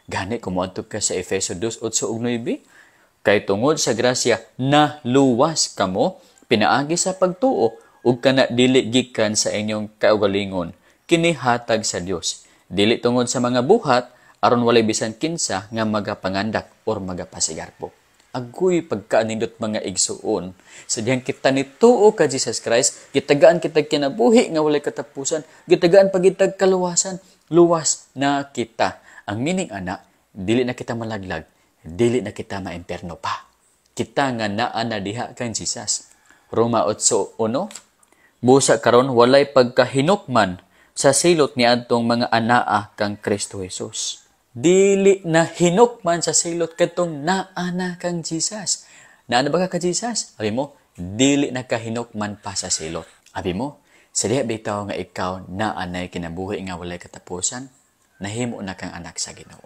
Gani kumuadto ka sa Efeso 2:8 ug 9, kay tungod sa grasya naluwas kamo pinaagi sa pagtuo ug kana dili gikan sa inyong kaugalingon kini hatag sa Dios, dili tungod sa mga buhat aron walay bisan kinsa nga magapangandak or magapasigarbo. Agoy pagkaanindot mga igsuon. Sa diyang kita nituo ka Jesus Christ, gitagaan kitag kinabuhi nga walay katapusan, gitagaan pagitag kaluwasan, luwas na kita. Ang meaning ana, dili na kita malaglag, dili na kita maimperno pa. Kita nga naa na diha kang Jesus. Roma 8:1, busa karon walay pagkahinukman sa silot niadtong mga anaa kang Kristo Jesus. Dili na hinukman sa silot katong naa na kang Jesus. Naa na ba ka Jesus? Abi mo, dili na kahinukman pa sa silot. Abi mo, sa diha bitaw nga ikaw naa na kinabuhi nga walay katapusan, nahimo na kang anak sa Ginoo.